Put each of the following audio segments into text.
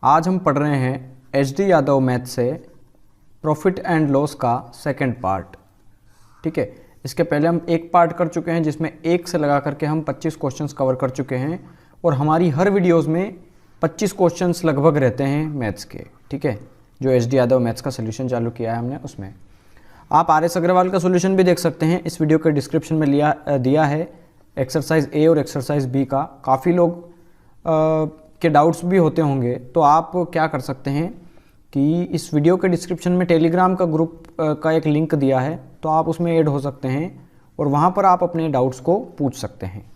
आज हम पढ़ रहे हैं HD यादव मैथ से प्रॉफिट एंड लॉस का सेकंड पार्ट। ठीक है, इसके पहले हम एक पार्ट कर चुके हैं जिसमें एक से लगा करके हम 25 क्वेश्चंस कवर कर चुके हैं और हमारी हर वीडियोस में 25 क्वेश्चंस लगभग रहते हैं मैथ्स के। ठीक है, जो HD यादव मैथ्स का सोल्यूशन चालू किया है हमने उसमें आप RS अग्रवाल का सोल्यूशन भी देख सकते हैं। इस वीडियो के डिस्क्रिप्शन में दिया है एक्सरसाइज A और एक्सरसाइज B का। काफ़ी लोग के डाउट्स भी होते होंगे, तो आप क्या कर सकते हैं कि इस वीडियो के डिस्क्रिप्शन में टेलीग्राम का ग्रुप का एक लिंक दिया है, तो आप उसमें ऐड हो सकते हैं और वहाँ पर आप अपने डाउट्स को पूछ सकते हैं।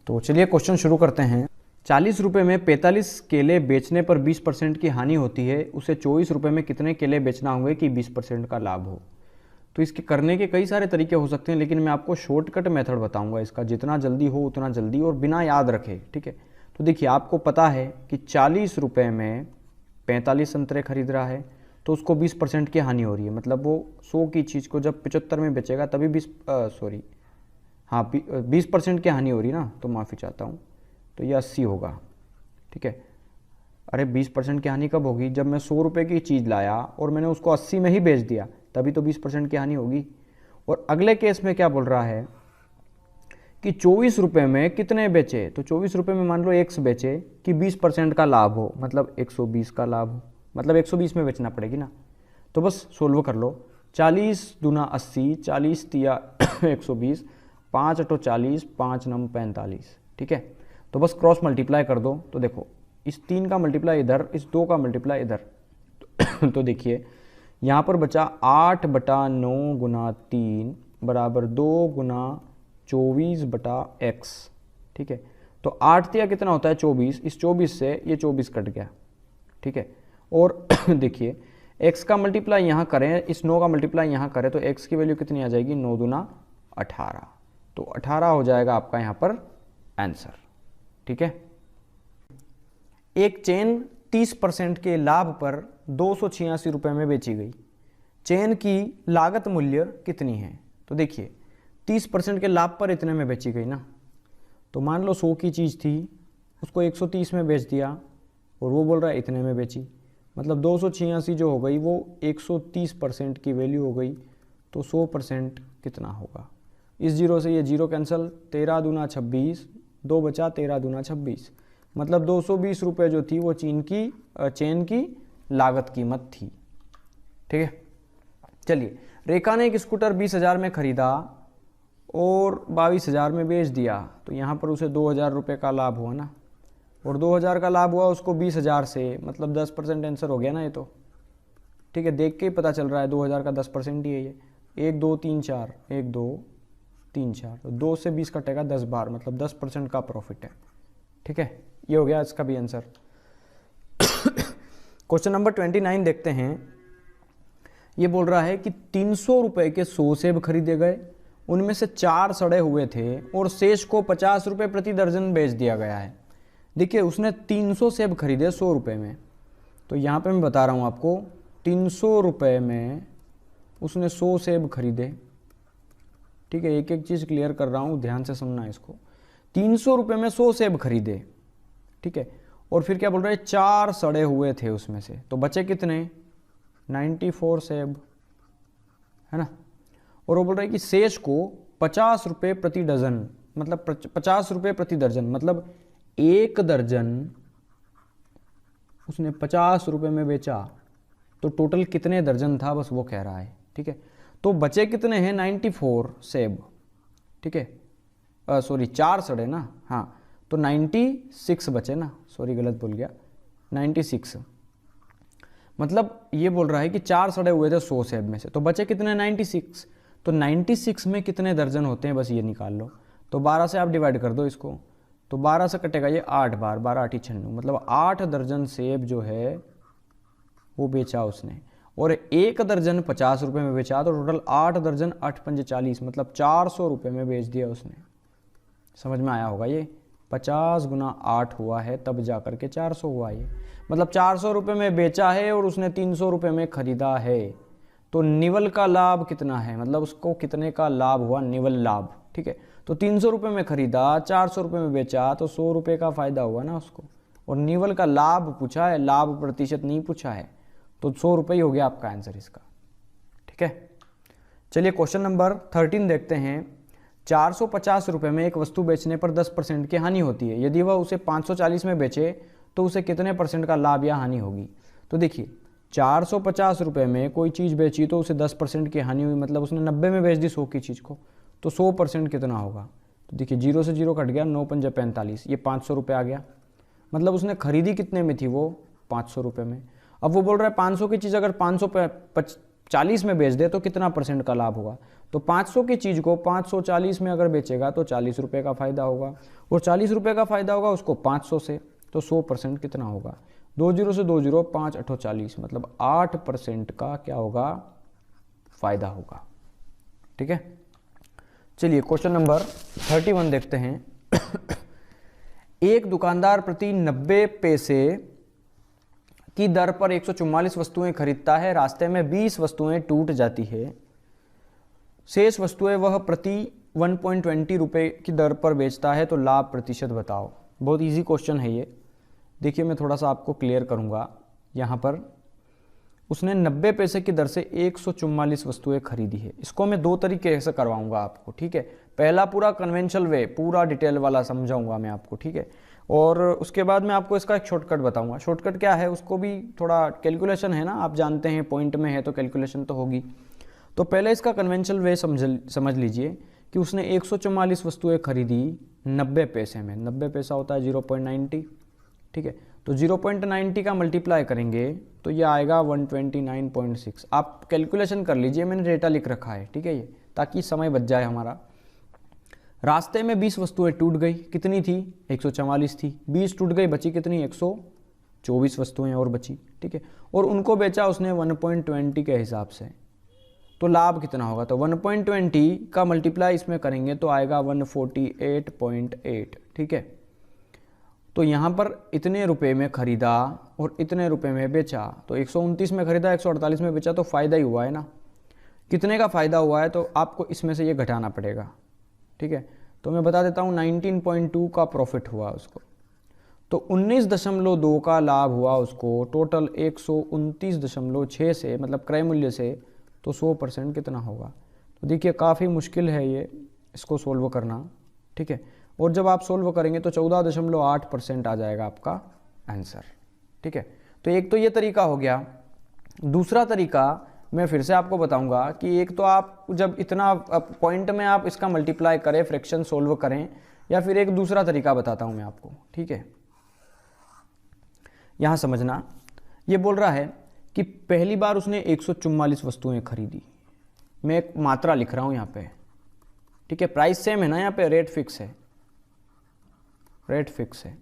तो चलिए क्वेश्चन शुरू करते हैं। 40 रुपये में 45 केले बेचने पर 20% की हानि होती है, उसे 24 रुपये में कितने केले बेचना होंगे कि 20% का लाभ हो। तो इसके करने के कई सारे तरीके हो सकते हैं, लेकिन मैं आपको शॉर्टकट मेथड बताऊंगा इसका, जितना जल्दी हो उतना जल्दी और बिना याद रखे। ठीक है, तो देखिए आपको पता है कि 40 रुपये में 45 संतरे खरीद रहा है, तो उसको 20% की हानि हो रही है। मतलब वो 100 की चीज़ को जब 75 में बेचेगा तभी 20% की हानि हो रही ना, तो माफ़ी चाहता हूँ, तो ये 80 होगा। ठीक है, अरे 20% की हानि कब होगी? जब मैं 100 रुपये की चीज़ लाया और मैंने उसको 80 में ही बेच दिया, तभी तो 20% की हानि होगी। और अगले केस में क्या बोल रहा है कि 24 रुपये में कितने बेचे, तो 24 रुपये में मान लो X बेचे कि 20% का लाभ हो, मतलब 120 का लाभ हो, मतलब 120 में बेचना पड़ेगी ना। तो बस सोल्व कर लो। 40 दूना 80, 40 तिया 120, 5 अठो 40, 5 नम 45। ठीक है, तो बस क्रॉस मल्टीप्लाई कर दो। तो देखो इस 3 का मल्टीप्लाई इधर, इस 2 का मल्टीप्लाई इधर। तो देखिए यहाँ पर बचा 8/9 गुना 3 बराबर 2 गुना 24/x। ठीक है, तो 8 तिया कितना होता है 24, इस 24 से ये 24 कट गया। ठीक है, और देखिए x का मल्टीप्लाई यहाँ करें, इस 9 का मल्टीप्लाई यहाँ करें, तो x की वैल्यू कितनी आ जाएगी? 9 दूना 18, तो 18 हो जाएगा आपका यहाँ पर आंसर। ठीक है, एक चेन 30% के लाभ पर 286 रुपये में बेची गई। चेन की लागत मूल्य कितनी है? तो देखिए 30% के लाभ पर इतने में बेची गई ना, तो मान लो 100 की चीज़ थी, उसको 130 में बेच दिया और वो बोल रहा है इतने में बेची, मतलब 286 जो हो गई वो 130% की वैल्यू हो गई। तो 100% कितना होगा? इस जीरो से ये जीरो कैंसिल, 13 दूना 26, 2 बचा 13 दूना 26, मतलब 220 रुपये जो थी वो चेन की लागत कीमत थी। ठीक है, चलिए रेखा ने एक स्कूटर 20,000 में खरीदा और 22,000 में बेच दिया, तो यहाँ पर उसे 2,000 रुपये का लाभ हुआ ना, और 2,000 का लाभ हुआ उसको 20,000 से, मतलब 10% आंसर हो गया ना ये तो। ठीक है, देख के ही पता चल रहा है 2,000 का 10% ही है ये। 1 2 3 4, 1 2 3 4, तो 2 से 20 कटेगा 10 बार, मतलब 10% का प्रॉफिट है। ठीक है, ये हो गया इसका भी आंसर। क्वेश्चन नंबर 29 देखते हैं। ये बोल रहा है कि 300 रुपये के 100 सेब खरीदे गए, उनमें से 4 सड़े हुए थे और शेष को 50 रुपये प्रति दर्जन बेच दिया गया है। देखिए उसने 300 सेब खरीदे 100 रुपये में, तो यहाँ पे मैं बता रहा हूँ आपको 300 रुपये में उसने 100 सेब खरीदे। ठीक है, एक एक चीज़ क्लियर कर रहा हूँ, ध्यान से सुनना इसको। 300 रुपये में 100 सेब खरीदे, ठीक है, और फिर क्या बोल रहे हैं 4 सड़े हुए थे उसमें से, तो बचे कितने? 94 सेब, है ना। और वो बोल रहे हैं कि शेष को 50 रुपये प्रति डजन, मतलब 50 रुपये प्रति दर्जन, मतलब एक दर्जन उसने 50 रुपये में बेचा, तो टोटल कितने दर्जन था बस वो कह रहा है। ठीक है, तो बचे कितने हैं? 94 सेब। ठीक है, सॉरी 4 सड़े ना, हाँ, तो 96 बचे ना, सॉरी गलत बोल गया, 96। मतलब ये बोल रहा है कि 4 सड़े हुए थे 100 सेब में से, तो बचे कितने? 96। तो 96 में कितने दर्जन होते हैं बस ये निकाल लो। तो 12 से आप डिवाइड कर दो इसको, तो 12 से कटेगा ये 8 बार, 12 8 96, मतलब 8 दर्जन सेब जो है वो बेचा उसने, और एक दर्जन 50 रुपये में बेचा, तो टोटल 8 दर्जन 8 पंजे 40, मतलब 400 रुपये में बेच दिया उसने। समझ में आया होगा ये? 50 गुना 8 हुआ है तब जा करके 400 हुआ ये, मतलब 400 रुपये में बेचा है और उसने 300 रुपये में खरीदा है। तो निवल का लाभ कितना है, मतलब उसको कितने का लाभ हुआ? निवल लाभ। ठीक है, तो 300 रुपये में खरीदा, 400 रुपये में बेचा, तो 100 रुपये का फ़ायदा हुआ ना उसको। और नीवल का लाभ पूछा है, लाभ प्रतिशत नहीं पूछा है। तो 100 रुपये ही हो गया आपका आंसर इसका। ठीक है, चलिए क्वेश्चन नंबर 13 देखते हैं। 450 रुपये में एक वस्तु बेचने पर 10% की हानि होती है। यदि वह उसे 540 में बेचे तो उसे कितने परसेंट का लाभ या हानि होगी? तो देखिए 450 रुपये में कोई चीज़ बेची तो उसे 10% की हानि हुई, मतलब उसने 90 में बेच दी 100 की चीज़ को, तो 100% कितना होगा? तो देखिए 0 से 0 कट गया, 9 पंजे 45, ये 500 रुपये आ गया। मतलब उसने खरीदी कितने में थी? वो 500 रुपये में। अब वो बोल रहा है 500 की चीज़ अगर 540 में बेच दे तो कितना परसेंट का लाभ होगा? तो 500 की चीज़ को 540 में अगर बेचेगा तो 40 रुपये का फ़ायदा होगा, और 40 रुपये का फ़ायदा होगा उसको 500 से, तो 100% कितना होगा? 2 0 से 2 0, 5 8 40, मतलब 8% का क्या होगा? फ़ायदा होगा। ठीक है, चलिए क्वेश्चन नंबर 31 देखते हैं। एक दुकानदार प्रति 90 पैसे की दर पर 144 वस्तुएं खरीदता है। रास्ते में 20 वस्तुएं टूट जाती है। शेष वस्तुएं वह प्रति 1.20 रुपये की दर पर बेचता है, तो लाभ प्रतिशत बताओ। बहुत इजी क्वेश्चन है ये। देखिए मैं थोड़ा सा आपको क्लियर करूंगा। यहाँ पर उसने 90 पैसे की दर से 144 वस्तुएं खरीदी है। इसको मैं 2 तरीके से करवाऊंगा आपको। ठीक है, पहला पूरा कन्वेंशनल वे, पूरा डिटेल वाला समझाऊंगा मैं आपको। ठीक है, और उसके बाद मैं आपको इसका एक शॉर्टकट बताऊंगा। शॉर्टकट क्या है उसको भी थोड़ा कैलकुलेशन है ना, आप जानते हैं पॉइंट में है तो कैलकुलेशन तो होगी। तो पहले इसका कन्वेंशनल वे समझ लीजिए कि उसने 144 वस्तुएं खरीदी 90 पैसे में। 90 पैसा होता है 0.90। ठीक है, तो 0.90 का मल्टीप्लाई करेंगे तो ये आएगा 129.6। आप कैलकुलेशन कर लीजिए, मैंने डेटा लिख रखा है। ठीक है, ये ताकि समय बच जाए हमारा। रास्ते में 20 वस्तुएं टूट गई। कितनी थी? 144 थी। 20 टूट गई, बची कितनी? 124 वस्तुएं और बची। ठीक है, और उनको बेचा उसने 1.20 के हिसाब से। तो लाभ कितना होगा? तो 1.20 का मल्टीप्लाई इसमें करेंगे तो आएगा 148.8। ठीक है, तो यहाँ पर इतने रुपए में खरीदा और इतने रुपए में बेचा, तो 129 में खरीदा 148 में बेचा, तो फ़ायदा ही हुआ है ना। कितने का फ़ायदा हुआ है? तो आपको इसमें से ये घटाना पड़ेगा। ठीक है, तो मैं बता देता हूँ 19.2 का प्रॉफिट हुआ उसको, तो 19.2 का लाभ हुआ उसको। टोटल 129.6 से, मतलब क्रय मूल्य से, तो 100% कितना होगा? तो देखिए काफ़ी मुश्किल है ये, इसको सोल्व करना। ठीक है, और जब आप सोल्व करेंगे तो 14.8% आ जाएगा आपका आंसर। ठीक है, तो एक तो ये तरीका हो गया। दूसरा तरीका मैं फिर से आपको बताऊंगा कि एक तो आप जब इतना पॉइंट में आप इसका मल्टीप्लाई करें, फ्रैक्शन सोल्व करें, या फिर एक दूसरा तरीका बताता हूं मैं आपको। ठीक है, यहां समझना, ये बोल रहा है कि पहली बार उसने 144 वस्तुएं खरीदी। मैं एक मात्रा लिख रहा हूं यहां पे। ठीक है, प्राइस सेम है ना, यहां पे रेट फिक्स है, रेट फिक्स है।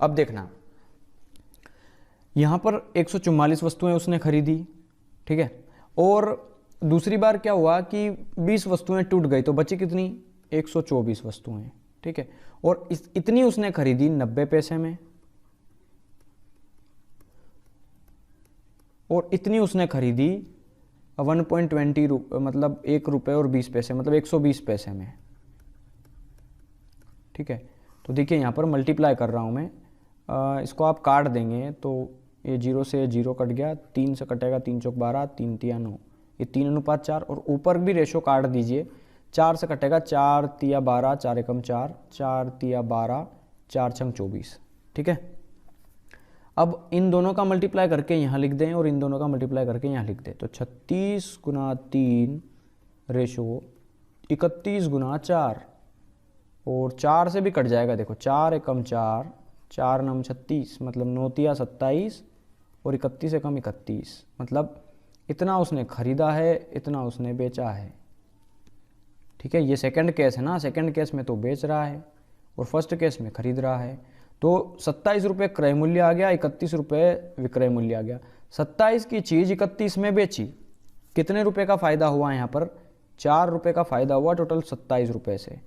अब देखना, यहां पर 144 वस्तुएं उसने खरीदी। ठीक है, और दूसरी बार क्या हुआ कि 20 वस्तुएं टूट गई, तो बची कितनी? 124 वस्तुएं। ठीक है, और इतनी उसने खरीदी 90 पैसे में, और इतनी उसने खरीदी 1.20 मतलब 1 रुपये और 20 पैसे, मतलब 120 पैसे में। ठीक है, तो देखिए यहाँ पर मल्टीप्लाई कर रहा हूँ मैं, इसको आप काट देंगे तो ये 0 से 0 कट गया, 3 से कटेगा, 3 चौक 12, 3 तिया 9, ये 3:4, और ऊपर भी रेशो काट दीजिए। 4 से कटेगा, 4 तिया 12, 4 एकम 4, 4 तिया 12, 4 छंग 24। ठीक है, अब इन दोनों का मल्टीप्लाई करके यहाँ लिख दें और इन दोनों का मल्टीप्लाई करके यहाँ लिख दें, तो 36 गुना 3 रेशो 31 गुना 4, और 4 से भी कट जाएगा। देखो 4 एकम 4, 4 नम 36, मतलब 9 तिया 27, और 31 एकम 31, मतलब इतना उसने खरीदा है, इतना उसने बेचा है। ठीक है, ये सेकंड केस है ना, सेकंड केस में तो बेच रहा है और फर्स्ट केस में खरीद रहा है। तो 27 रुपये क्रय मूल्य आ गया, 31 रुपये विक्रय मूल्य आ गया। 27 की चीज़ 31 में बेची, कितने रुपए का फ़ायदा हुआ? यहाँ पर 4 रुपये का फ़ायदा हुआ टोटल 27 रुपये से,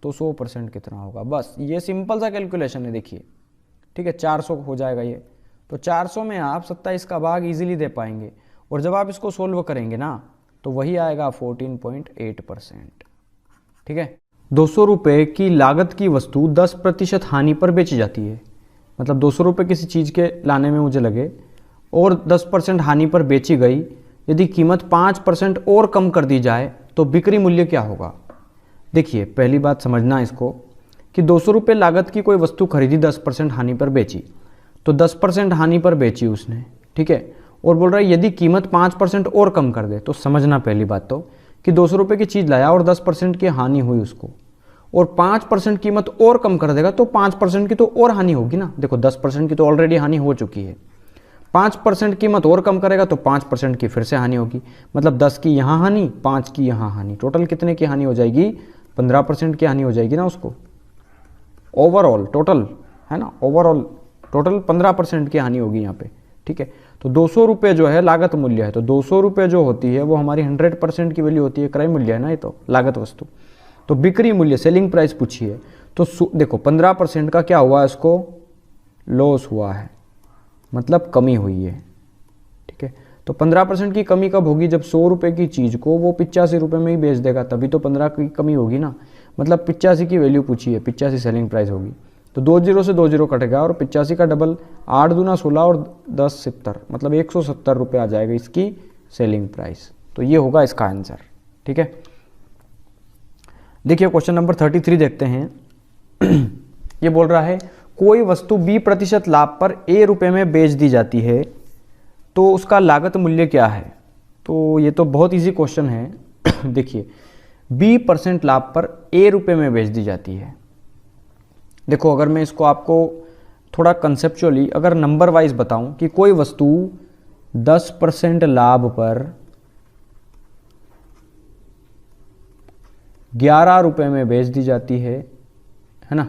तो 100% कितना होगा? बस ये सिंपल सा कैलकुलेशन है। देखिए ठीक है, 400 हो जाएगा ये, तो 400 में आप 27 का भाग इजीली दे पाएंगे, और जब आप इसको सोल्व करेंगे ना तो वही आएगा 14.8%। ठीक है, ₹200 की लागत की वस्तु 10% हानि पर बेची जाती है। मतलब ₹200 किसी चीज़ के लाने में मुझे लगे और 10% हानि पर बेची गई, यदि कीमत 5% और कम कर दी जाए तो बिक्री मूल्य क्या होगा। देखिए पहली बात समझना इसको कि ₹200 लागत की कोई वस्तु खरीदी, 10% हानि पर बेची, तो 10% हानि पर बेची उसने, ठीक है, और बोल रहा है यदि कीमत 5% और कम कर दे। तो समझना पहली बात तो कि ₹200 की चीज़ लाया और 10% की हानि हुई उसको, और 5% कीमत और कम कर देगा तो 5% की तो और हानि होगी ना। देखो 10% की तो ऑलरेडी हानि हो चुकी है, 5% कीमत और कम करेगा तो 5% की फिर से हानि होगी। मतलब 10 की यहाँ हानि, 5 की यहाँ हानि, टोटल कितने की हानि हो जाएगी, 15% की हानि हो जाएगी ना उसको। ओवरऑल टोटल है ना, ओवरऑल टोटल 15% की हानि होगी यहाँ पे, ठीक है। तो ₹200 जो है लागत मूल्य है, तो ₹200 जो होती है वो हमारी 100% की वैल्यू होती है, क्रय मूल्य है ना ये तो, लागत वस्तु। तो बिक्री मूल्य सेलिंग प्राइस पूछी है, तो देखो 15% का क्या हुआ, इसको लॉस हुआ है, मतलब कमी हुई है, ठीक है। तो 15% की कमी कब होगी, जब ₹100 की चीज़ को वो ₹85 में ही बेच देगा, तभी तो 15 की कमी होगी ना। मतलब 85 की वैल्यू पूछी है, 85 सेलिंग प्राइस होगी, तो 2 जीरो से 2 जीरो कटेगा और 85 का डबल 8 दूना 16 और 10 70, मतलब ₹170 आ जाएगा इसकी सेलिंग प्राइस। तो ये होगा इसका आंसर, ठीक है। देखिए क्वेश्चन नंबर 33 देखते हैं। ये बोल रहा है कोई वस्तु 20% लाभ पर ₹A में बेच दी जाती है तो उसका लागत मूल्य क्या है। तो ये तो बहुत इजी क्वेश्चन है। देखिए 20% लाभ पर ₹A में बेच दी जाती है। देखो अगर मैं इसको आपको थोड़ा कंसेप्चुअली अगर नंबर वाइज बताऊं कि कोई वस्तु 10% लाभ पर ₹11 में बेच दी जाती है ना,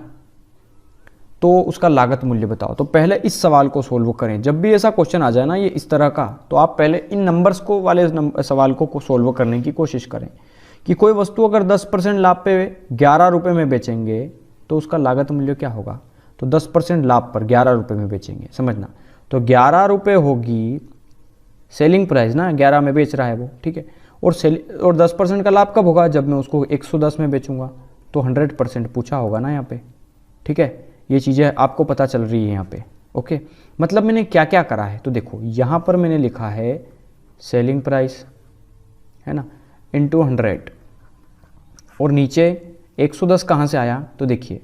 तो उसका लागत मूल्य बताओ। तो पहले इस सवाल को सोल्व करें। जब भी ऐसा क्वेश्चन आ जाए ना ये इस तरह का, तो आप पहले इन नंबर्स को वाले सवाल को सोल्व करने की कोशिश करें कि कोई वस्तु अगर 10% लाभ पे ₹11 में बेचेंगे तो उसका लागत मूल्य क्या होगा। तो 10% लाभ पर ₹11 में बेचेंगे, समझना। तो ₹11 होगी सेलिंग प्राइस ना, 11 में बेच रहा है वो, ठीक है। और 10% का लाभ कब होगा, जब मैं उसको 110 में बेचूंगा। तो 100% पूछा होगा ना यहाँ पे, ठीक है। ये चीज़ें आपको पता चल रही है यहाँ पे, ओके। मतलब मैंने क्या क्या करा है, तो देखो यहाँ पर मैंने लिखा है सेलिंग प्राइस है ना इंटू 100, और नीचे 110 कहाँ से आया, तो देखिए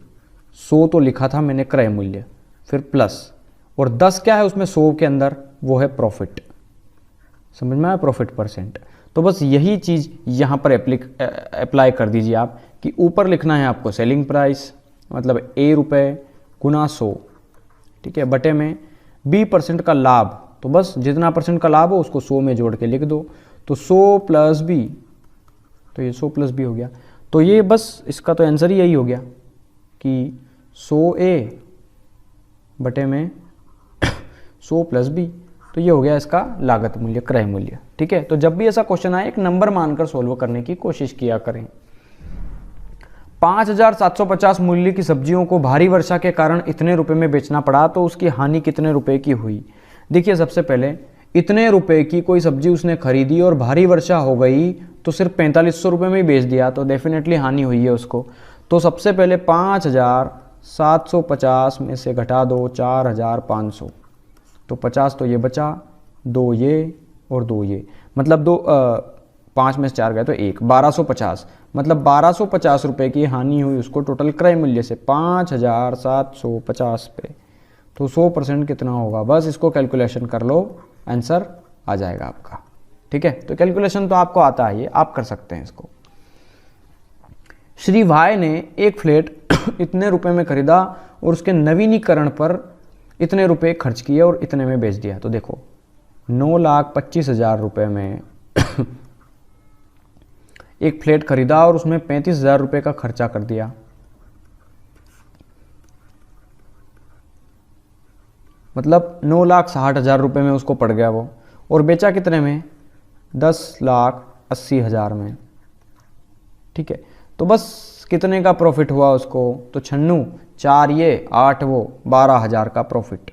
100 तो लिखा था मैंने क्रय मूल्य, फिर प्लस, और 10 क्या है उसमें 100 के अंदर, वो है प्रॉफिट, समझ में आया, प्रॉफिट परसेंट। तो बस यही चीज़ यहाँ पर अप्लाई कर दीजिए आप कि ऊपर लिखना है आपको सेलिंग प्राइस मतलब ₹A गुना 100, ठीक है, बटे में 20% का लाभ, तो बस जितना परसेंट का लाभ हो उसको 100 में जोड़ के लिख दो। तो 100 प्लस B, तो ये 100 प्लस B हो गया। तो ये बस इसका तो आंसर ही यही हो गया कि 100A बटे में 100 प्लस B, तो ये हो गया इसका लागत मूल्य, क्रय मूल्य, ठीक है। तो जब भी ऐसा क्वेश्चन आए एक नंबर मानकर सोल्व करने की कोशिश किया करें। 5,750 मूल्य की सब्जियों को भारी वर्षा के कारण इतने रुपए में बेचना पड़ा तो उसकी हानि कितने रुपए की हुई। देखिए सबसे पहले इतने रुपए की कोई सब्जी उसने खरीदी और भारी वर्षा हो गई तो सिर्फ 4500 में ही बेच दिया, तो डेफिनेटली हानि हुई है उसको। तो सबसे पहले 5,750 में से घटा दो 4,500, तो 50 तो ये बचा, 2 ये और 2 ये, मतलब 5 में से 4 गए तो 1, 1250, मतलब 1250 रुपये की हानि हुई उसको टोटल क्रय मूल्य से 5,750 पे। तो 100% कितना होगा, बस इसको कैलकुलेशन कर लो, आंसर आ जाएगा आपका, ठीक है। तो कैलकुलेशन तो आपको आता है, ये आप कर सकते हैं इसको। श्री भाई ने एक फ्लैट इतने रुपए में खरीदा और उसके नवीनीकरण पर इतने रुपए खर्च किए और इतने में बेच दिया। तो देखो 9,25,000 रुपये में एक फ्लैट खरीदा और उसमें 35,000 रुपये का खर्चा कर दिया, मतलब 9,60,000 रुपये में उसको पड़ गया वो, और बेचा कितने में, 10,80,000 में, ठीक है। तो बस कितने का प्रॉफिट हुआ उसको, तो 96, 4 ये 8 वो 12,000 का प्रॉफिट,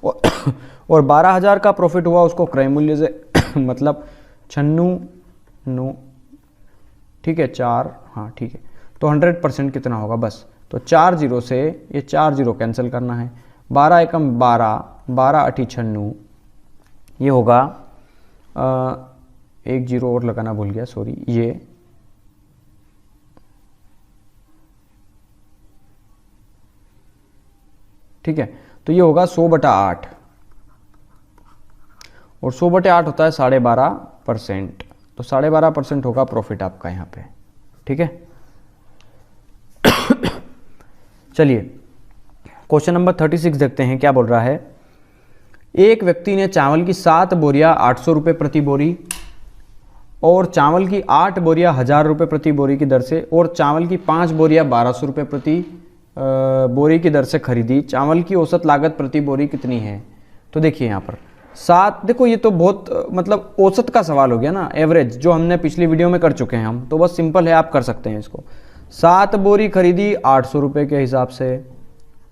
और 12,000 का प्रॉफिट हुआ उसको क्रय मूल्य से मतलब 96, 9, ठीक है 4, हाँ ठीक है। तो 100% कितना होगा बस, तो 4 जीरो से ये 4 जीरो कैंसिल करना है, 12 एकम 12, 12 अठी 96, ये होगा 1 जीरो और लगाना भूल गया, सॉरी, ये ठीक है। तो ये होगा 100/8, और 100/8 होता है 12.5%, तो 12.5% होगा प्रॉफिट आपका यहाँ पे, ठीक है। चलिए क्वेश्चन नंबर 36 देखते हैं क्या बोल रहा है। एक व्यक्ति ने चावल की 7 बोरियां 800 रुपये प्रति बोरी और चावल की 8 बोरियां 1000 रुपये प्रति बोरी की दर से और चावल की 5 बोरियां 1200 रुपये प्रति बोरी की दर से खरीदी। चावल की औसत लागत प्रति बोरी कितनी है? तो देखिए यहाँ पर 7, देखो ये तो बहुत मतलब औसत का सवाल हो गया ना, एवरेज, जो हमने पिछली वीडियो में कर चुके हैं हम, तो बस सिंपल है, आप कर सकते हैं इसको। 7 बोरी खरीदी 800 रुपये के हिसाब से,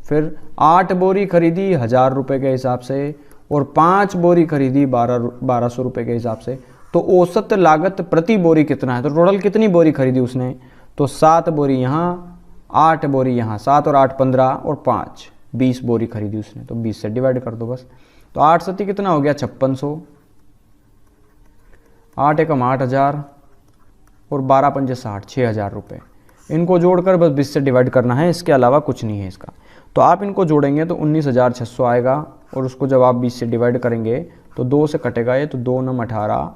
फिर 8 बोरी खरीदी 1000 रुपये के हिसाब से, और 5 बोरी खरीदी 1200 रुपये के हिसाब से। तो औसत लागत प्रति बोरी कितना है? तो टोटल कितनी बोरी खरीदी उसने? तो 7 बोरी यहाँ, 8 बोरी यहाँ, 7 और 8 15 और 5 20 बोरी खरीदी उसने, तो 20 से डिवाइड कर दो बस। तो 8 सती कितना हो गया? 5600, 8 एकम 8000 और 12 पंजे 60, 6000 रुपये। इनको जोड़कर बस 20 से डिवाइड करना है, इसके अलावा कुछ नहीं है इसका। तो आप इनको जोड़ेंगे तो 19,600 आएगा, और उसको जब आप 20 से डिवाइड करेंगे तो 2 से कटेगा ये, तो 2 9 18,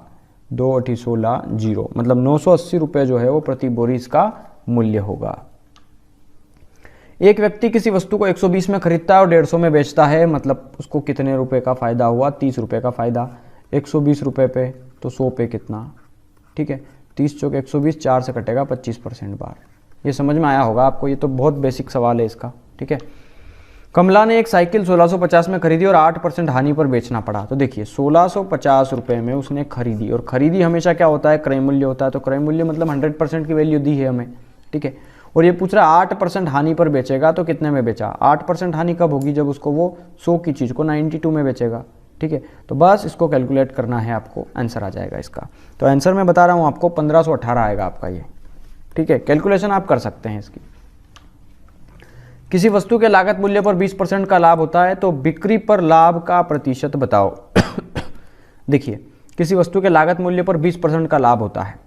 2 8 16 0, मतलब 980 रुपये जो है वो प्रति बोरी इसका मूल्य होगा। एक व्यक्ति किसी वस्तु को 120 में खरीदता है और 150 में बेचता है, मतलब उसको कितने रुपए का फ़ायदा हुआ? 30 रुपये का फ़ायदा। 120 रुपये पे तो 100 पे कितना, ठीक है, 30 चौक 120, 4 से कटेगा 25% बार। ये समझ में आया होगा आपको, ये तो बहुत बेसिक सवाल है इसका, ठीक है। कमला ने एक साइकिल 1650 में खरीदी और 8% हानि पर बेचना पड़ा। तो देखिए 1650 रुपये में उसने खरीदी, और खरीदी हमेशा क्या होता है? क्रय मूल्य होता है। तो क्रय मूल्य मतलब 100% की वैल्यू दी है हमें, ठीक है। और ये पूछ रहा है 8% हानि पर बेचेगा, तो कितने में बेचा? 8% हानि कब होगी? जब उसको वो 100 की चीज़ को 92 में बेचेगा, ठीक है। तो बस इसको कैलकुलेट करना है आपको, आंसर आ जाएगा इसका। तो आंसर मैं बता रहा हूँ आपको 1518 आएगा आपका ये, ठीक है। कैलकुलेशन आप कर सकते हैं इसकी। किसी वस्तु के लागत मूल्य पर 20% का लाभ होता है, तो बिक्री पर लाभ का प्रतिशत बताओ। देखिए किसी वस्तु के लागत मूल्य पर 20% का लाभ होता है,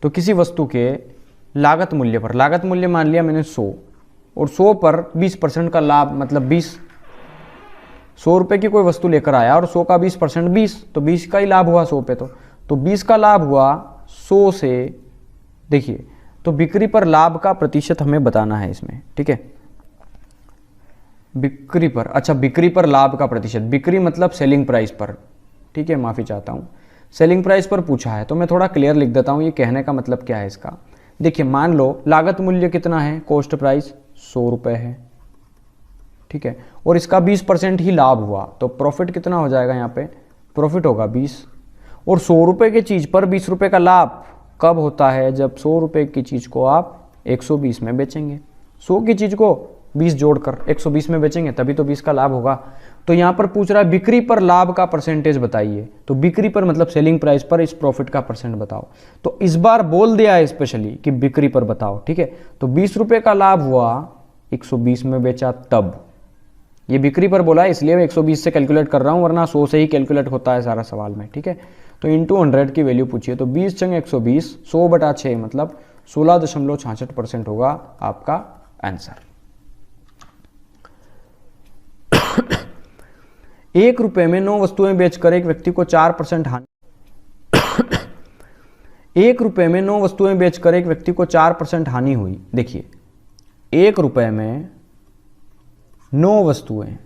तो किसी वस्तु के लागत मूल्य पर, लागत मूल्य मान लिया मैंने 100, और 100 पर 20% का लाभ, मतलब 20, 100 रुपये की कोई वस्तु लेकर आया और 100 का 20% 20, तो 20 का ही लाभ हुआ 100 पे। तो 20 का लाभ हुआ 100 से, देखिए तो बिक्री पर लाभ का प्रतिशत हमें बताना है इसमें, ठीक है। बिक्री पर, अच्छा बिक्री पर लाभ का प्रतिशत, बिक्री मतलब सेलिंग प्राइस पर, ठीक है, माफ़ी चाहता हूँ, सेलिंग प्राइस पर पूछा है, तो मैं थोड़ा क्लियर लिख देता हूँ ये कहने का मतलब क्या है इसका। देखिए मान लो लागत मूल्य कितना है? कॉस्ट प्राइस 100 रुपये है, ठीक है, और इसका 20% ही लाभ हुआ, तो प्रॉफिट कितना हो जाएगा यहाँ पे? प्रॉफिट होगा 20। और 100 रुपये की चीज़ पर 20 रुपये का लाभ कब होता है? जब 100 रुपये की चीज़ को आप 120 में बेचेंगे, 100 की चीज़ को 20 जोड़कर 120 में बेचेंगे, तभी तो 20 का लाभ होगा। तो यहाँ पर पूछ रहा है बिक्री पर लाभ का परसेंटेज बताइए, तो बिक्री पर मतलब सेलिंग प्राइस पर इस प्रॉफिट का परसेंट बताओ। तो इस बार बोल दिया है स्पेशली कि बिक्री पर बताओ, ठीक है। तो 20 रुपये का लाभ हुआ, 120 में बेचा तब, ये बिक्री पर बोला है इसलिए मैं 120 से कैलकुलेट कर रहा हूँ, वरना 100 से ही कैलकुलेट होता है सारा सवाल में, ठीक है। तो इंटू 100 की वैल्यू पूछिए, तो 20 चंग 120, 100/6 मतलब 16.66% होगा आपका आंसर। 1 रुपये में 9 वस्तुएं बेचकर एक व्यक्ति को 4% हानि 1 रुपये में 9 वस्तुएं बेचकर एक व्यक्ति को 4% हानि हुई। देखिए 1 रुपये में 9 वस्तुएं,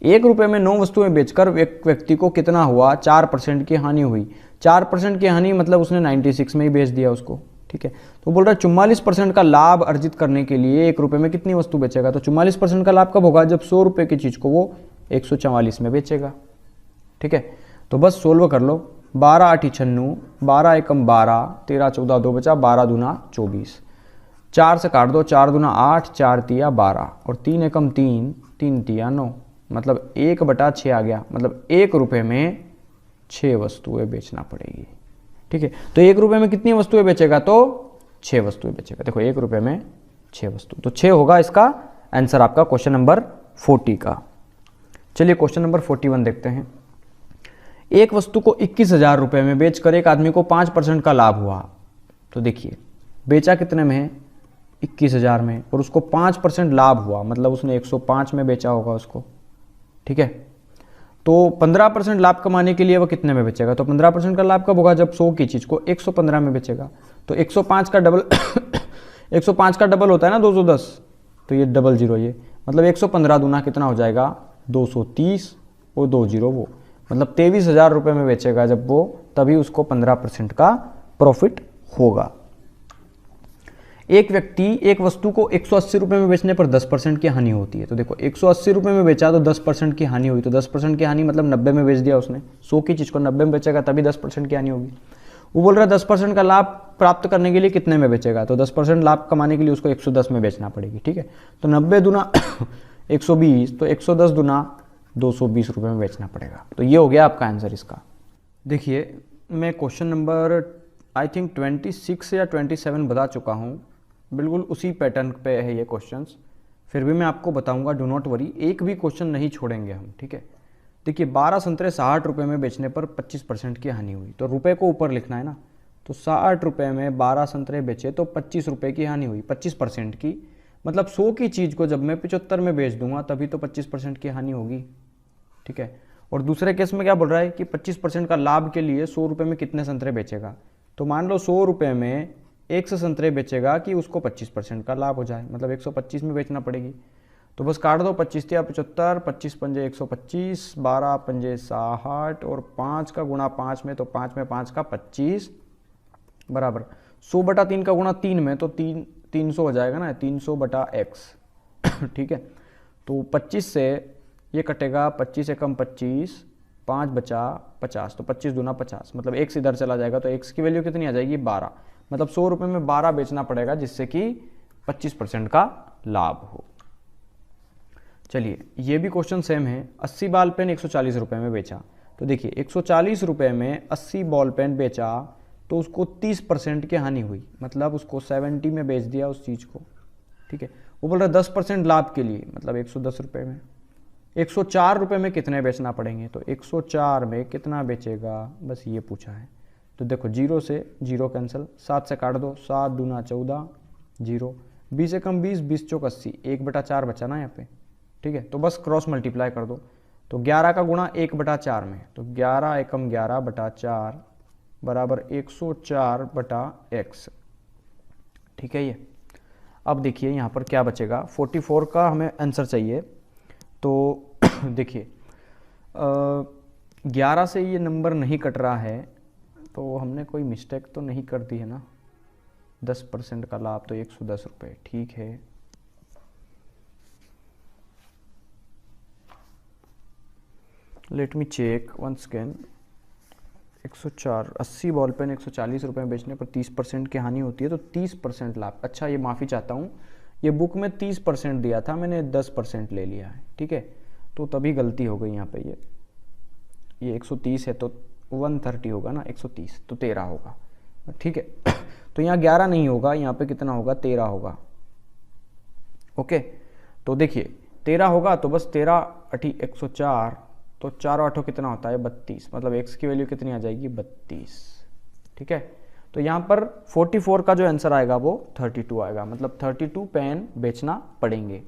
1 रुपये में 9 वस्तुएं बेचकर एक व्यक्ति को कितना हुआ? 4% की हानि हुई। 4% की हानि मतलब उसने 96 में ही बेच दिया उसको, ठीक है। तो बोल रहा है 44% का लाभ अर्जित करने के लिए 1 रुपये में कितनी वस्तु बेचेगा? तो 44% का लाभ कब होगा? जब 100 रुपये की चीज़ को वो 144 में बेचेगा, ठीक है। तो बस सोल्व कर लो, 12 8 96, 12 एकम 12, 13 14 2 बचा, 12 दूना 24, 4 से काट दो, 4 दूना 8, 4 तिया 12, और 3 एकम 3, 3 तिया 9, मतलब 1/6 आ गया। मतलब 1 रुपये में 6 वस्तुएं बेचना पड़ेगी, ठीक है। तो 1 रुपये में कितनी वस्तुएं बेचेगा, तो 6 वस्तुएं बेचेगा। देखो 1 रुपये में 6 वस्तु, तो 6 होगा इसका आंसर आपका क्वेश्चन नंबर 40 का। चलिए क्वेश्चन नंबर 41 देखते हैं। एक वस्तु को 21,000 रुपये में बेचकर एक आदमी को 5% का लाभ हुआ। तो देखिए बेचा कितने में है, 21,000 में, और उसको 5% लाभ हुआ, मतलब उसने 105 में बेचा होगा उसको, ठीक है। तो 15% लाभ कमाने के लिए वह कितने में बेचेगा, तो 15% का लाभ कब होगा, जब 100 की चीज़ को 115 में बेचेगा। तो 105 का डबल 105 का डबल होता है ना 210, तो ये डबल जीरो, ये मतलब 115 दूना कितना हो जाएगा 230 और 2 जीरो वो, मतलब 23,000 रुपये में बेचेगा जब वो, तभी उसको 15% का प्रॉफिट होगा। एक व्यक्ति एक वस्तु को 180 रुपये में बेचने पर 10% की हानि होती है। तो देखो 180 रुपये में बेचा तो 10% की हानि हुई, तो 10% की हानि मतलब 90 में बेच दिया उसने। 100 की चीज़ को 90 में बेचेगा तभी 10% की हानि होगी। वो बोल रहा है 10% का लाभ प्राप्त करने के लिए कितने में बेचेगा, तो 10% लाभ कमाने के लिए उसको 110 में बेचना पड़ेगी, ठीक है। तो 90 दूना 120, तो 110 दूना 220 रुपये में बेचना पड़ेगा। तो ये हो गया आपका आंसर इसका। देखिए मैं क्वेश्चन नंबर आई थिंक 26 या 27 बता चुका हूँ, बिल्कुल उसी पैटर्न पे है ये क्वेश्चंस, फिर भी मैं आपको बताऊंगा, डू नॉट वरी, एक भी क्वेश्चन नहीं छोड़ेंगे हम, ठीक है। देखिए 12 संतरे 60 रुपये में बेचने पर 25% की हानि हुई, तो रुपए को ऊपर लिखना है ना, तो 60 रुपये में 12 संतरे बेचे तो 25 रुपये की हानि हुई, 25% की, मतलब 100 की चीज़ को जब मैं 75 में बेच दूंगा तभी तो 25% की हानि होगी, ठीक है। और दूसरे केस में क्या बोल रहा है कि 25% का लाभ के लिए 100 रुपये में कितने संतरे बेचेगा, तो मान लो 100 रुपये में 100 संतरे बेचेगा कि उसको 25% का लाभ हो जाए, मतलब 125 में बेचना पड़ेगी। तो बस काट दो, 25 या 75, 25 पंजे 125, 12 पंजे 60 और 5 का गुणा 5 में, तो 5 में 5 का 25 बराबर 100/3 का गुणा 3 में, तो 300 हो जाएगा ना, 300/x ठीक है। तो 25 से ये कटेगा, 25 एकम 25, 5 बचा 50, तो 25 दूना 50, मतलब x इधर चला जाएगा, तो x की वैल्यू कितनी आ जाएगी 12, मतलब 100 रुपये में 12 बेचना पड़ेगा जिससे कि 25% का लाभ हो। चलिए ये भी क्वेश्चन सेम है। 80 बॉल पेन 140 रुपये में बेचा, तो देखिए 140 रुपये में 80 बॉल पेन बेचा तो उसको 30% की हानि हुई, मतलब उसको 70 में बेच दिया उस चीज़ को, ठीक है। वो बोल रहा है 10% लाभ के लिए, मतलब 110 रुपये में 104 रुपये में कितने बेचना पड़ेंगे, तो 104 में कितना बेचेगा, बस ये पूछा है। तो देखो 0 से 0 कैंसिल, 7 से काट दो, 7 दूना 14, 0, 20 एकम 20, 20 चौक 80, 1/4 बचा ना यहाँ पे, ठीक है। तो बस क्रॉस मल्टीप्लाई कर दो, तो 11 का गुणा 1/4 में, तो 11 एकम 11/4 बराबर 104/x, ठीक है। ये अब देखिए यहाँ पर क्या बचेगा, 44 का हमें आंसर चाहिए। तो देखिए 11 से ये नंबर नहीं कट रहा है, तो हमने कोई मिस्टेक तो नहीं कर दी है ना। 10% का लाभ तो 110 रुपये, ठीक है। Let me check once again. 104, 80 ball pen 140 रुपये में बेचने पर 30% की हानि होती है, तो 30% लाभ। अच्छा ये माफ़ी चाहता हूँ, ये बुक में 30% दिया था, मैंने 10% ले लिया है, ठीक है। तो तभी गलती हो गई यहाँ पे। ये 130 है तो 130 होगा ना, 130 तो 13 होगा, ठीक है। तो यहाँ 11 नहीं होगा, यहाँ पे कितना होगा 13 होगा, ओके। तो देखिए 13 होगा तो बस 13 × 104, तो 4 8 कितना होता है 32, मतलब x की वैल्यू कितनी आ जाएगी 32, ठीक है। तो यहाँ पर 44 का जो आंसर आएगा वो 32 आएगा, मतलब 32 पेन बेचना पड़ेंगे।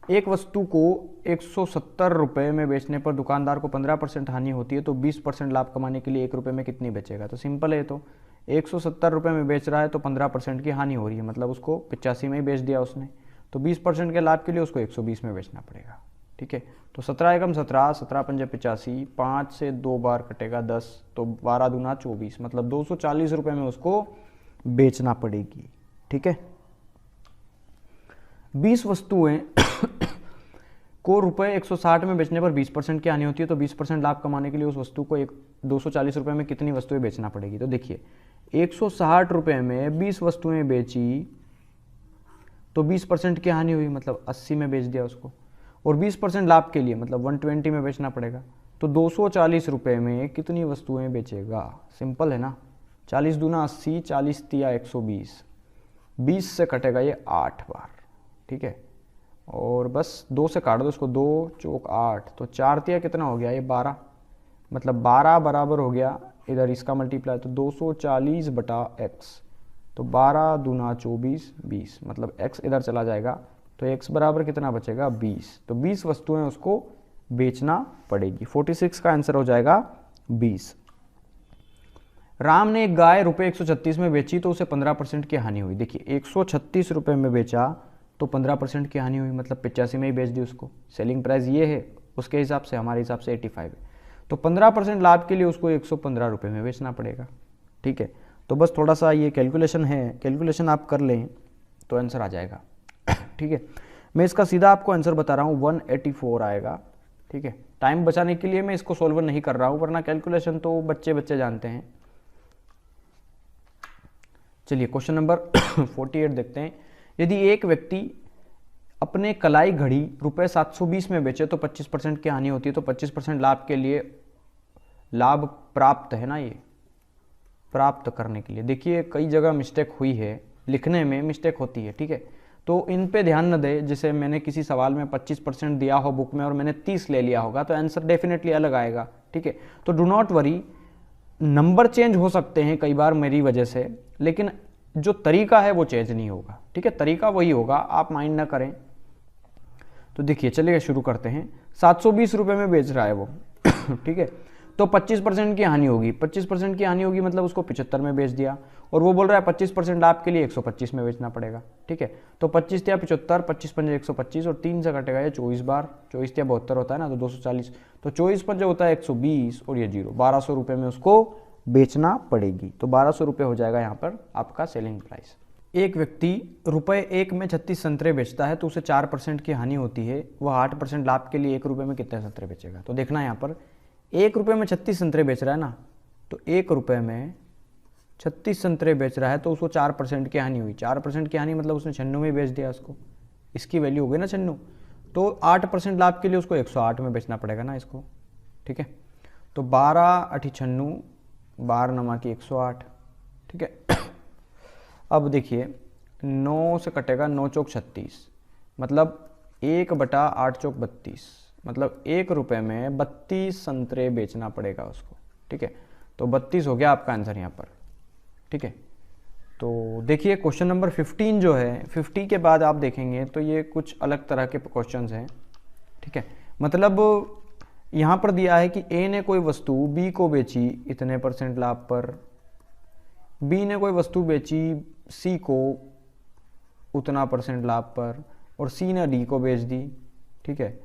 एक वस्तु को 170 रुपये में बेचने पर दुकानदार को 15% हानि होती है, तो 20% लाभ कमाने के लिए 1 रुपये में कितनी बेचेगा। तो सिंपल है, तो 170 रुपये में बेच रहा है तो 15% की हानि हो रही है, मतलब उसको 85 में ही बेच दिया उसने, तो 20% के लाभ के लिए उसको 120 में बेचना पड़ेगा, ठीक है। तो 17 एकम 17, 17 पंजे 85, 5 से 2 बार कटेगा 10, तो 12 दूना 24, मतलब 240 रुपये में उसको बेचना पड़ेगी, ठीक है। 20 वस्तुएं को रुपये 160 में बेचने पर 20% की हानि होती है, तो 20% लाभ कमाने के लिए उस वस्तु को 240 रुपये में कितनी वस्तुएं बेचना पड़ेगी। तो देखिए 160 रुपये में 20 वस्तुएं बेची तो 20% की हानि हुई, मतलब 80 में बेच दिया उसको, और 20% लाभ के लिए मतलब 120 में बेचना पड़ेगा, तो 240 रुपये में कितनी वस्तुएं बेचेगा? सिंपल है ना, 40 दूना 80, 40 तिया 120, 20 से कटेगा ये 8 बार, ठीक है। और बस 2 से काट दो इसको, 2 चौक 8, तो 4 तिया कितना हो गया ये 12, मतलब 12 बराबर हो गया इधर इसका मल्टीप्लाई, तो 240 बटा x, तो 12 दूना 24, 20, मतलब x इधर चला जाएगा, तो x बराबर कितना बचेगा 20, तो 20 वस्तुएं उसको बेचना पड़ेगी। 46 का आंसर हो जाएगा 20। राम ने एक गाय रुपये 136 में बेची तो उसे 15% की हानि हुई। देखिए 136 रुपये में बेचा तो 15% की हानि हुई, मतलब 85 में ही बेच दी उसको। सेलिंग प्राइस ये है, उसके हिसाब से हमारे हिसाब से 85 है, तो 15% लाभ के लिए उसको 115 रुपये में बेचना पड़ेगा, ठीक है। तो बस थोड़ा सा ये कैलकुलेशन है, कैलकुलेशन आप कर लें तो आंसर आ जाएगा, ठीक है। मैं इसका सीधा आपको आंसर बता रहा हूँ, 184 आएगा, ठीक है। टाइम बचाने के लिए मैं इसको सॉल्वर नहीं कर रहा हूँ, वरना कैलकुलेशन तो बच्चे जानते हैं। चलिए क्वेश्चन नंबर 48 देखते हैं। यदि एक व्यक्ति अपने कलाई घड़ी रुपये 720 में बेचे तो 25% की हानि होती है, तो 25% लाभ के लिए, लाभ प्राप्त है ना, ये प्राप्त करने के लिए, देखिए कई जगह मिस्टेक हुई है, लिखने में मिस्टेक होती है, ठीक है। तो इन पे ध्यान न दे, जैसे मैंने किसी सवाल में 25% दिया हो बुक में और मैंने 30 ले लिया होगा तो आंसर डेफिनेटली अलग आएगा, ठीक है। तो do not worry, number change हो सकते हैं कई बार मेरी वजह से, लेकिन जो तरीका है वो चेंज नहीं होगा, ठीक है। तरीका वही होगा, आप माइंड ना करें। तो देखिए चलिए शुरू करते हैं। 720 रुपये में बेच रहा है वो ठीक है, तो 25% की हानि होगी, 25% की हानि होगी मतलब उसको 75 में बेच दिया, और वो बोल रहा है 25% लाभ के लिए 125 में बेचना पड़ेगा, ठीक है। तो 25 या 75, 25 पंजे 125, और 3 से कटेगा ये 24 बार, 24 या 72 होता है ना, तो 240, तो 24 पर जो होता है 120 और ये 0, 1200 रुपये में उसको बेचना पड़ेगी। तो 1200 रुपये हो जाएगा यहाँ पर आपका सेलिंग प्राइस। एक व्यक्ति रुपये 1 में 36 संतरे बेचता है तो उसे 4% की हानि होती है, वह 8% लाभ के लिए 1 रुपये में कितने संतरे बेचेगा? तो देखना यहाँ पर 1 रुपये में 36 संतरे बेच रहा है ना, तो 1 रुपये में 36 संतरे बेच रहा है तो उसको 4% की हानि हुई। 4% की हानि मतलब उसने 96 में बेच दिया उसको, इसकी वैल्यू हो गई ना 96, तो 8% लाभ के लिए उसको 108 में बेचना पड़ेगा ना इसको, ठीक है। तो 12 × 96, 12 नमा की 108, ठीक है। अब देखिए 9 से कटेगा 9 चौक 36, मतलब 1 बटा 8 चौक 32, मतलब 1 रुपये में 32 संतरे बेचना पड़ेगा उसको, ठीक है। तो 32 हो गया आपका आंसर यहाँ पर, ठीक है। तो देखिए क्वेश्चन नंबर 15 जो है, 50 के बाद आप देखेंगे तो ये कुछ अलग तरह के क्वेश्चंस हैं, ठीक है। मतलब यहाँ पर दिया है कि ए ने कोई वस्तु बी को बेची इतने % लाभ पर, बी ने कोई वस्तु बेची सी को उतना % लाभ पर, और सी ने डी को बेच दी, ठीक है।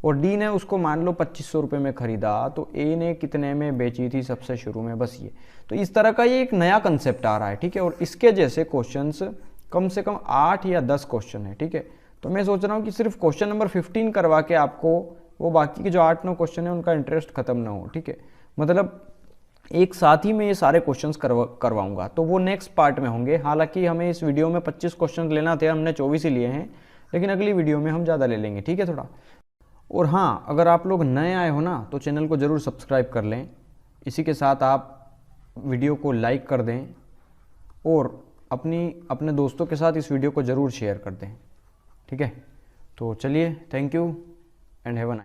और डी ने उसको मान लो 2500 रुपये में खरीदा, तो ए ने कितने में बेची थी सबसे शुरू में, बस ये। तो इस तरह का ये एक नया कंसेप्ट आ रहा है, ठीक है। और इसके जैसे क्वेश्चंस कम से कम 8 या 10 क्वेश्चन है, ठीक है। तो मैं सोच रहा हूँ कि सिर्फ क्वेश्चन नंबर 15 करवा के आपको वो बाकी के जो 8-9 क्वेश्चन है उनका इंटरेस्ट खत्म ना हो, ठीक है। मतलब एक साथ ही मैं ये सारे क्वेश्चंस करवाऊंगा, तो वो नेक्स्ट पार्ट में होंगे। हालांकि हमें इस वीडियो में 25 क्वेश्चन लेना थे, हमने 24 ही लिए हैं, लेकिन अगली वीडियो में हम ज़्यादा ले लेंगे, ठीक है थोड़ा। और हाँ, अगर आप लोग नए आए हो ना तो चैनल को ज़रूर सब्सक्राइब कर लें, इसी के साथ आप वीडियो को लाइक कर दें और अपने दोस्तों के साथ इस वीडियो को ज़रूर शेयर कर दें, ठीक है। तो चलिए, thank you and have a nice.